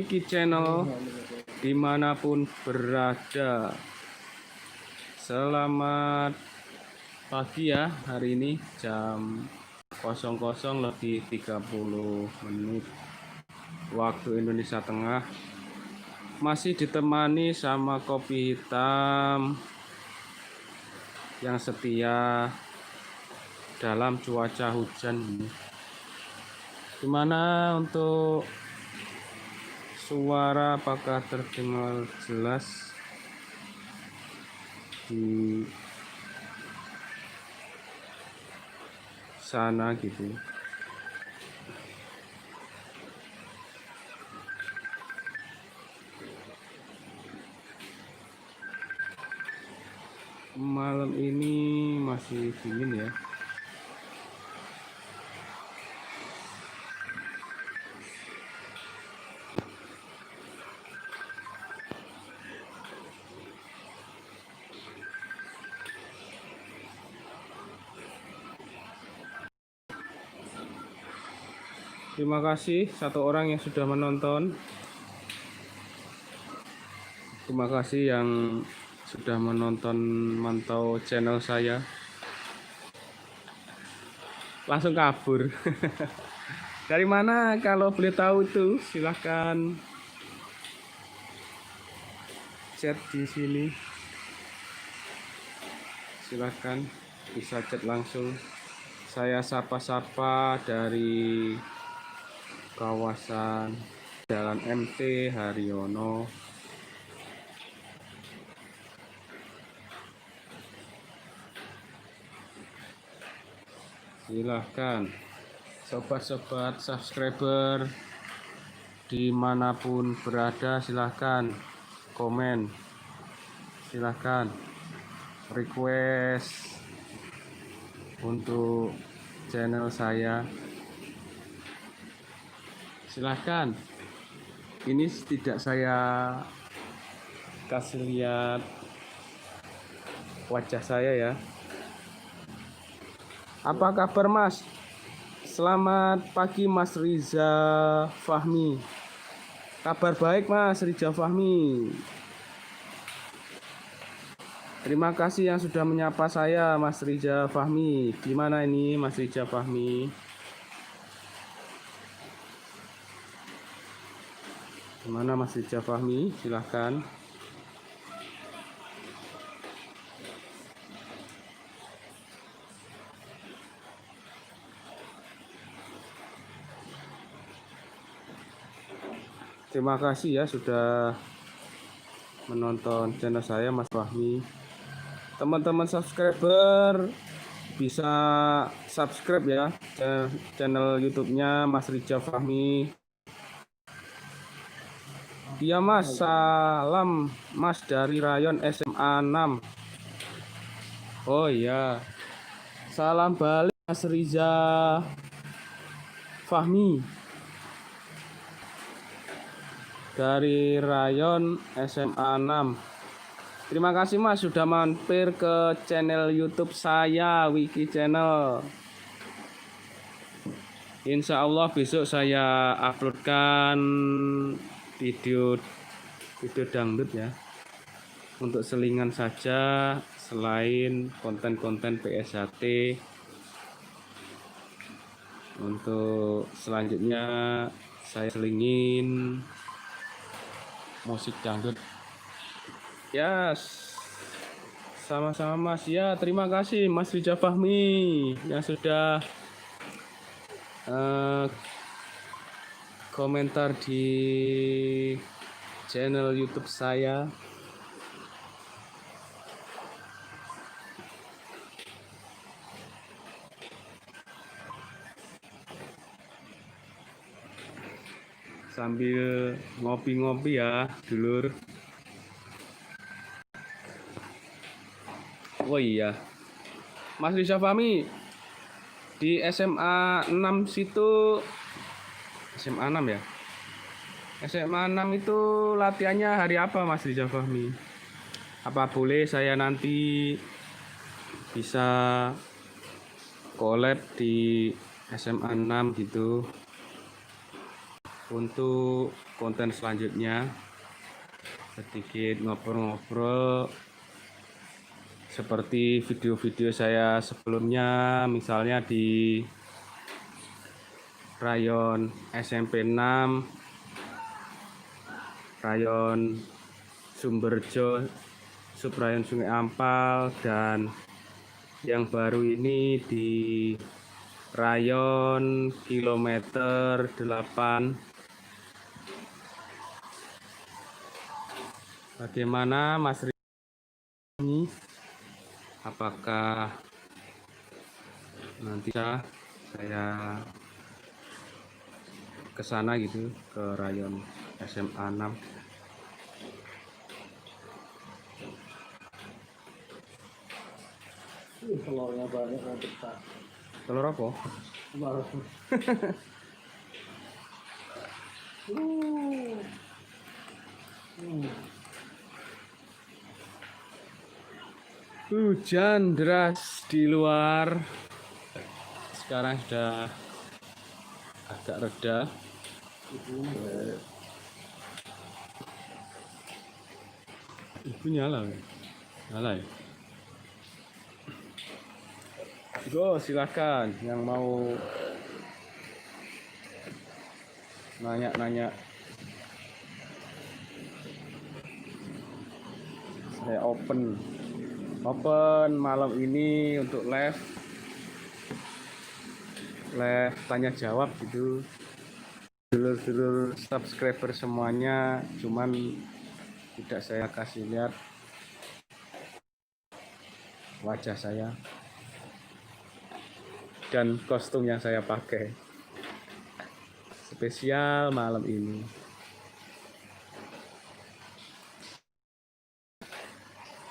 Wiki Channel dimanapun berada. Selamat pagi ya, hari ini jam 00:30 waktu Indonesia Tengah. Masih ditemani sama kopi hitam yang setia dalam cuaca hujan ini. Gimana untuk suara, apakah terdengar jelas di sana gitu? Malam ini masih dingin ya. Terima kasih satu orang yang sudah menonton. Terima kasih yang sudah menonton, mantau channel saya. Langsung kabur. Dari mana kalau boleh tahu itu? Silahkan chat di sini. Silahkan bisa chat langsung. Saya sapa-sapa dari kawasan Jalan MT Haryono. Silahkan sobat-sobat subscriber dimanapun berada, silahkan komen, silahkan request untuk channel saya. Silahkan, ini tidak saya kasih lihat wajah saya ya. Apa kabar Mas? Selamat pagi Mas Riza Fahmi. Kabar baik Mas Riza Fahmi. Terima kasih yang sudah menyapa saya Mas Riza Fahmi. Gimana ini Mas Riza Fahmi? Gimana Mas Riza Fahmi? Silahkan. Terima kasih ya sudah menonton channel saya Mas Fahmi. Teman-teman subscriber bisa subscribe ya channel YouTube-nya Mas Riza Fahmi. Iya Mas, salam Mas dari Rayon SMA 6. Oh iya, salam balik Mas Riza Fahmi dari Rayon SMA 6. Terima kasih Mas sudah mampir ke channel YouTube saya, Wiki Channel. Insya Allah besok saya uploadkan video dangdut ya, untuk selingan saja selain konten-konten PSHT. Untuk selanjutnya saya selingin musik dangdut. Ya, sama-sama Mas ya. Terima kasih Mas Riza Fahmi yang sudah komentar di channel YouTube saya. Sambil ngopi-ngopi ya, dulur. Oh iya, Mas Riza Fahmi di SMA 6 situ, SMA 6 ya? SMA 6 itu latihannya hari apa Mas Riza Fahmi? Apa boleh saya nanti bisa collab di SMA 6 gitu? untuk konten selanjutnya. Sedikit ngobrol-ngobrol seperti video-video saya sebelumnya, misalnya di rayon SMP 6, rayon Sumberjo, subrayon Sungai Ampal, dan yang baru ini di rayon kilometer 8. Bagaimana Mas Rini? Apakah nanti saya ke sana gitu, ke rayon SMA 6? Telurnya banyak nanti Pak. Telur apa? Telur. Hujan deras di luar. Sekarang sudah agak reda. Itu nyala ya? Nyala ya? Go, silakan yang mau nanya-nanya. Saya open malam ini untuk live tanya jawab gitu. Dulur-dulur subscriber semuanya, cuman tidak saya kasih lihat wajah saya dan kostum yang saya pakai. Spesial malam ini.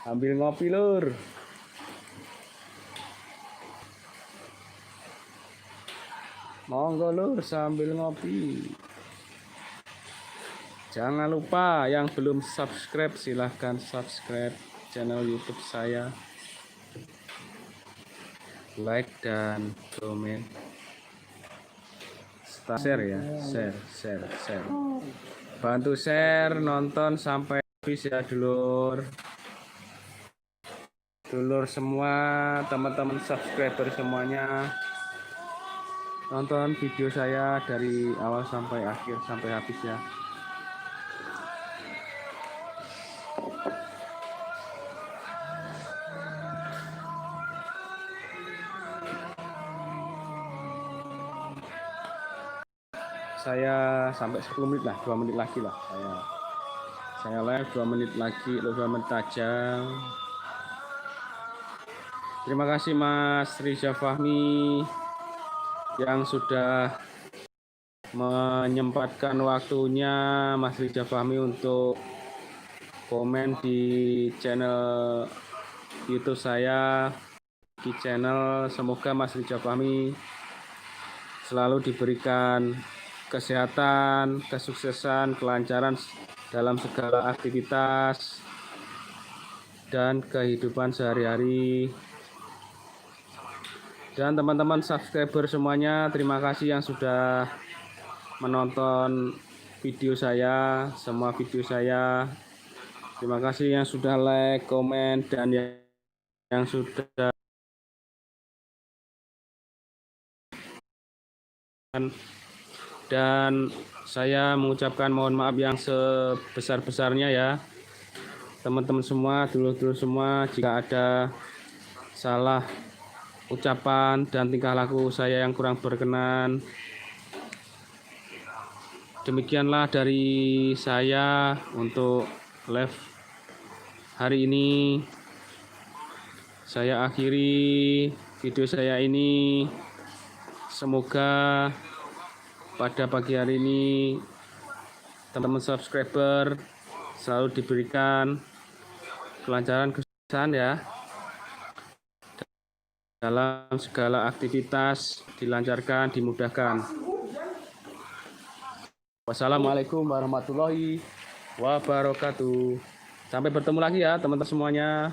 Ambil ngopi, Lur. Monggo, Lur, sambil ngopi. Jangan lupa yang belum subscribe, silahkan subscribe channel YouTube saya. Like dan komen. Share ya, share. Bantu share, nonton sampai habis ya, dulur. Dulur semua, teman-teman subscriber semuanya, nonton video saya dari awal sampai akhir, sampai habis ya. Saya sampai 10 menit lah, 2 menit lagi lah. Saya live 2 menit lagi, 2 menit aja. Terima kasih Mas Riza Fahmi yang sudah menyempatkan waktunya, Mas Riza Fahmi, untuk komen di channel YouTube saya, di channel. Semoga Mas Riza Fahmi selalu diberikan kesehatan, kesuksesan, kelancaran dalam segala aktivitas dan kehidupan sehari-hari. Dan teman-teman subscriber semuanya, terima kasih yang sudah menonton video saya, semua video saya. Terima kasih yang sudah like, komen, dan yang sudah dan saya mengucapkan mohon maaf yang sebesar-besarnya ya, teman-teman semua, dulur-dulur semua, jika ada salah ucapan dan tingkah laku saya yang kurang berkenan. Demikianlah dari saya untuk live hari ini. Saya akhiri video saya ini. Semoga pada pagi hari ini teman-teman subscriber selalu diberikan kelancaran, kesuksesan ya, dalam segala aktivitas, dilancarkan, dimudahkan. Wassalamualaikum warahmatullahi wabarakatuh. Sampai bertemu lagi ya teman-teman semuanya.